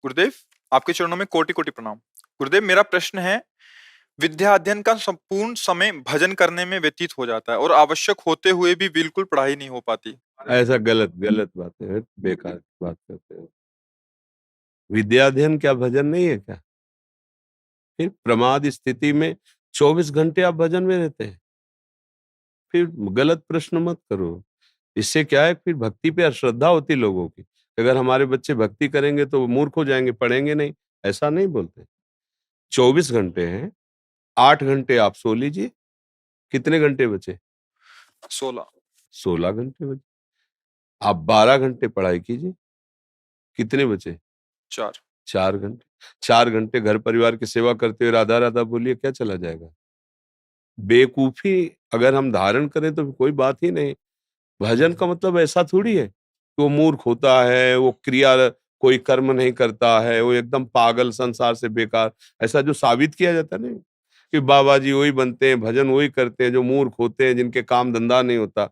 गुरुदेव, आपके चरणों में कोटि-कोटि प्रणाम। गुरुदेव, मेरा प्रश्न है, विद्या अध्ययन का संपूर्ण समय भजन करने में व्यतीत हो जाता है और आवश्यक होते हुए भी बिल्कुल पढ़ाई नहीं हो पाती। ऐसा गलत गलत बातें हैं, बेकार बात करते हो। विद्या अध्ययन क्या भजन नहीं है क्या? फिर प्रमाद स्थिति में 24 घंटे आप भजन में रहते हैं। फिर गलत प्रश्न मत करो। इससे क्या है, फिर भक्ति पे अश्रद्धा होती लोगों की। अगर हमारे बच्चे भक्ति करेंगे तो वो मूर्ख हो जाएंगे, पढ़ेंगे नहीं। ऐसा नहीं बोलते। 24 घंटे हैं, 8 घंटे आप सो लीजिए। कितने घंटे बचे? 16। 16 घंटे बचे। आप 12 घंटे पढ़ाई कीजिए। कितने बचे? 4। 4 घंटे। 4 घंटे घर परिवार की सेवा करते हुए राधा राधा बोलिए, क्या चला जाएगा? बेवकूफी अगर हम धारण करें तो कोई बात ही नहीं। भजन का मतलब ऐसा थोड़ी है कि वो मूर्ख होता है, वो क्रिया कोई कर्म नहीं करता है, वो एकदम पागल, संसार से बेकार। ऐसा जो साबित किया जाता है ना कि बाबा जी वही बनते हैं, भजन वही करते हैं जो मूर्ख होते हैं, जिनके काम धंधा नहीं होता।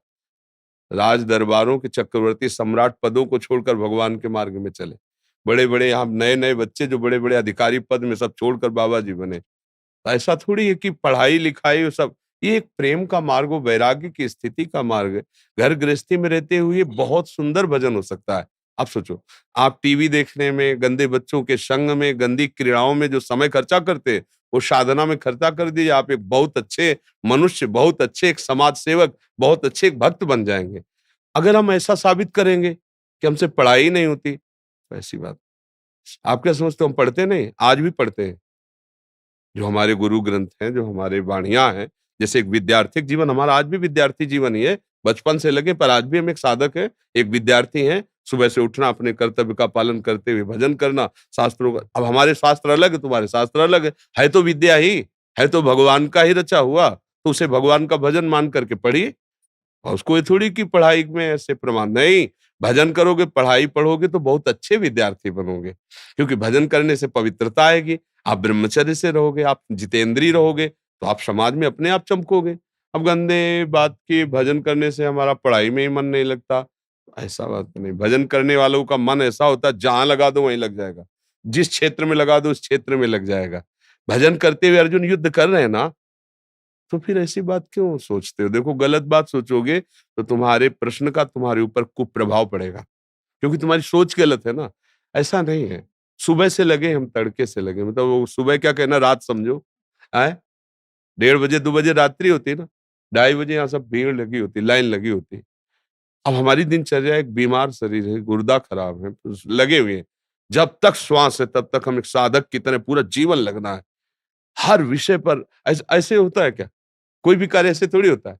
राज दरबारों के चक्रवर्ती सम्राट पदों को छोड़कर भगवान के मार्ग में चले। बड़े बड़े यहाँ नए नए बच्चे जो बड़े बड़े अधिकारी पद में सब छोड़कर बाबा जी बने। ऐसा थोड़ी है कि पढ़ाई लिखाई वो सब, ये एक प्रेम का मार्ग, वो वैराग्य की स्थिति का मार्ग है। घर गृहस्थी में रहते हुए बहुत सुंदर भजन हो सकता है। आप सोचो, आप टीवी देखने में, गंदे बच्चों के संग में, गंदी क्रीड़ाओं में जो समय खर्चा करते हैं, वो साधना में खर्चा कर दीजिए। आप एक बहुत अच्छे मनुष्य, बहुत अच्छे एक समाज सेवक, बहुत अच्छे एक भक्त बन जाएंगे। अगर हम ऐसा साबित करेंगे कि हमसे पढ़ाई नहीं होती, तो ऐसी बात। आप क्या समझते हो हम पढ़ते नहीं? आज भी पढ़ते हैं। जो हमारे गुरु ग्रंथ हैं, जो हमारे वाणियां हैं, जैसे एक विद्यार्थिक जीवन, हमारा आज भी विद्यार्थी जीवन ही है, बचपन से लगे, पर आज भी हम एक साधक है, एक विद्यार्थी हैं। सुबह से उठना, अपने कर्तव्य का पालन करते हुए भजन करना, शास्त्रों का। अब हमारे शास्त्र अलग है, तुम्हारे शास्त्र अलग है तो विद्या ही है, तो भगवान का ही रचा हुआ, तो उसे भगवान का भजन मान करके पढ़िए। और उसको ये थोड़ी कि पढ़ाई में ऐसे प्रमाण नहीं। भजन करोगे, पढ़ाई पढ़ोगे तो बहुत अच्छे विद्यार्थी बनोगे, क्योंकि भजन करने से पवित्रता आएगी। आप ब्रह्मचर्य से रहोगे, आप जितेंद्रीय रहोगे, तो आप समाज में अपने आप चमकोगे। अब गंदे बात की भजन करने से हमारा पढ़ाई में ही मन नहीं लगता, ऐसा बात नहीं। भजन करने वालों का मन ऐसा होता है, जहां लगा दो वहीं लग जाएगा, जिस क्षेत्र में लगा दो उस क्षेत्र में लग जाएगा। भजन करते हुए अर्जुन युद्ध कर रहे हैं ना, तो फिर ऐसी बात क्यों सोचते हो? देखो, गलत बात सोचोगे तो तुम्हारे प्रश्न का तुम्हारे ऊपर कुप्रभाव पड़ेगा, क्योंकि तुम्हारी सोच गलत है ना। ऐसा नहीं है। सुबह से लगे हम, तड़के से लगे, मतलब वो सुबह क्या कहना, रात समझो। आए 1:30 2 बजे रात्रि होती है ना, 2:30 बजे यहाँ सब भीड़ लगी होती, लाइन लगी होती। अब हमारी दिनचर्या, एक बीमार शरीर है, गुर्दा खराब है, तो लगे हुए हैं। जब तक श्वास है तब तक हम एक साधक की तरह पूरा जीवन लगना है। हर विषय पर ऐसे होता है क्या? कोई भी कार्य ऐसे थोड़ी होता है।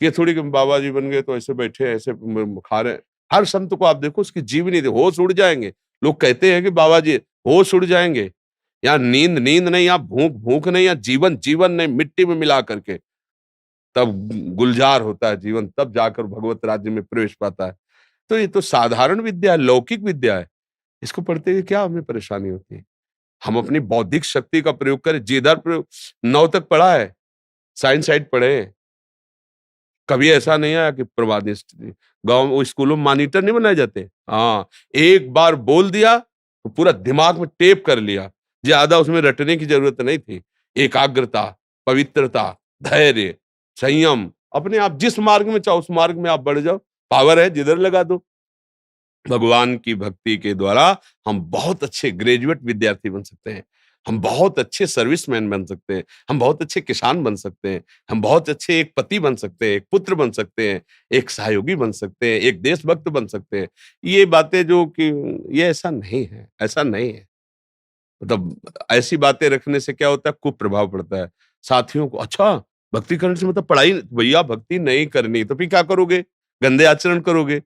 ये थोड़ी कि बाबा जी बन गए तो ऐसे बैठे हैं, ऐसे खा रहे हैं। हर संत को आप देखो, उसकी जीवनी देखो, होश उड़ जाएंगे। लोग कहते हैं कि बाबा जी होश उड़ जाएंगे। यहाँ नींद नींद नहीं, यहाँ भूख भूख नहीं, यहाँ जीवन जीवन नहीं, मिट्टी में मिला करके तब गुलजार होता है जीवन, तब जाकर भगवत राज्य में प्रवेश पाता है। तो ये तो साधारण विद्या है, लौकिक विद्या है। इसको पढ़ते हुए क्या हमें परेशानी होती है? हम अपनी बौद्धिक शक्ति का प्रयोग करें। जिधर प्रयोग 9 तक पढ़ा है, साइंस साइड पढ़े हैं। कभी ऐसा नहीं आया कि प्रवादिष्ट जी, गाँव वो स्कूलों में मॉनिटर नहीं बनाए जाते? हाँ, एक बार बोल दिया तो पूरा दिमाग में टेप कर लिया। ज़्यादा उसमें रटने की ज़रूरत नहीं थी। एकाग्रता, पवित्रता, धैर्य, संयम, अपने आप जिस मार्ग में चाहो उस मार्ग में आप बढ़ जाओ। पावर है, जिधर लगा दो। भगवान की भक्ति के द्वारा हम बहुत अच्छे ग्रेजुएट विद्यार्थी बन सकते हैं। हम बहुत अच्छे सर्विसमैन बन सकते हैं। हम बहुत अच्छे किसान बन सकते हैं। हम बहुत अच्छे एक पति बन सकते हैं, एक पुत्र बन सकते हैं, एक सहयोगी बन सकते हैं, एक देशभक्त बन सकते हैं। ये बातें जो कि ये ऐसा नहीं है, ऐसा नहीं है। मतलब ऐसी बातें रखने से क्या होता है, कुप्रभाव पड़ता है। साथियों को, अच्छा भक्ति करने से मतलब पढ़ाई, भैया भक्ति नहीं करनी तो फिर क्या करोगे? गंदे आचरण करोगे।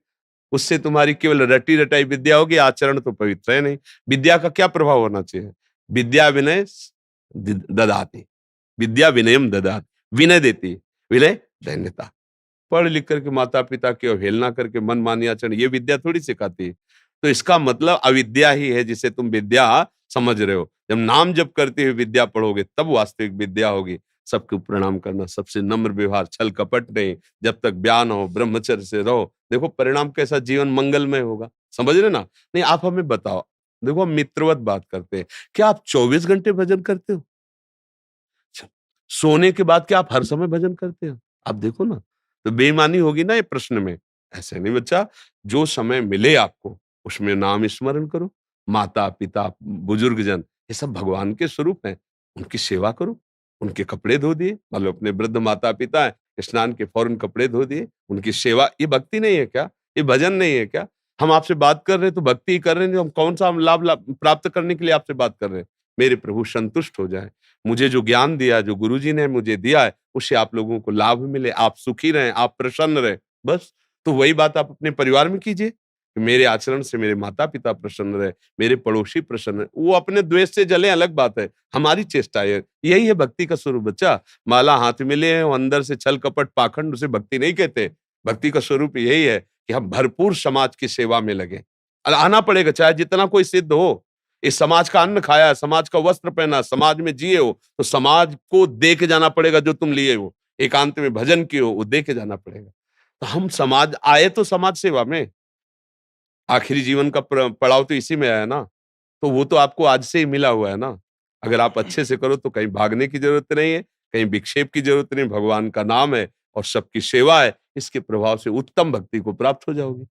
उससे तुम्हारी केवल रटी रटाई विद्या होगी, आचरण तो पवित्र है नहीं। विद्या का क्या प्रभाव होना चाहिए? विद्या विनय ददाति, विद्या विनयम ददाति, विनय देती है, विनय दैन्यता। पढ़ लिख करके माता पिता की अवहेलना करके मनमानी आचरण, ये विद्या थोड़ी सिखाती है। तो इसका मतलब अविद्या ही है, जिसे तुम विद्या समझ रहे हो। जब नाम जप करते हुए विद्या पढ़ोगे तब वास्तविक विद्या होगी। सबको प्रणाम करना, सबसे नम्र व्यवहार, छल कपट नहीं, जब तक ज्ञान हो, ब्रह्मचर्य से रहो। देखो परिणाम कैसा, जीवन मंगलमय होगा। समझ रहे ना? नहीं, आप हमें बताओ, देखो, हम मित्रवत बात करते हैं। क्या आप 24 घंटे भजन करते हो? अच्छा, सोने के बाद क्या आप हर समय भजन करते हो? आप देखो ना, तो बेईमानी होगी ना ये प्रश्न में। ऐसे नहीं बच्चा, जो समय मिले आपको, उसमें नाम स्मरण करो। माता-पिता, बुजुर्गजन, ये सब भगवान के स्वरूप हैं, उनकी सेवा करो। उनके कपड़े धो दिए, मान लो अपने वृद्ध माता-पिता हैं, स्नान के फौरन कपड़े धो दिए, उनकी सेवा, ये भक्ति नहीं है क्या? ये भजन नहीं है क्या? हम आपसे बात कर रहे हैं तो भक्ति ही कर रहे हैं, हम कौन-सा हम लाभ लाभ प्राप्त करने के लिए आपसे बात कर रहे हैं? मेरे प्रभु संतुष्ट हो जाएँ। मुझे जो ज्ञान दिया, जो गुरुजी ने मुझे दिया है, उससे आप लोगों को लाभ मिले, आप सुखी रहें, आप प्रसन्न रहें, बस। तो वही बात आप अपने परिवार में कीजिए, कि मेरे आचरण से मेरे माता-पिता प्रसन्न रहे, मेरे पड़ोसी प्रसन्न रहे। वो अपने द्वेष से जले अलग बात है, हमारी चेष्टा है। यही है भक्ति का स्वरूप बच्चा। माला हाथ में लिए हैं, वो अंदर से छल कपट पाखंड, उसे भक्ति नहीं कहते। भक्ति का स्वरूप यही है कि हम भरपूर समाज की सेवा में लगें। आना पड़ेगा, चाहे जितना कोई सिद्ध हो। इस समाज का अन्न खाया, समाज का वस्त्र पहना, समाज में जिए हो, तो समाज को दे के जाना पड़ेगा जो तुम लिए हो। एकांत में भजन किए हो, वो दे के जाना पड़ेगा। तो हम समाज आए तो समाज सेवा में, आखिरी जीवन का पड़ाव तो इसी में आया ना, तो वो तो आपको आज से ही मिला हुआ है ना। अगर आप अच्छे से करो तो कहीं भागने की जरूरत नहीं है, कहीं विक्षेप की जरूरत नहीं, भगवान का नाम है और सबकी सेवा है, इसके प्रभाव से उत्तम भक्ति को प्राप्त हो जाओगे।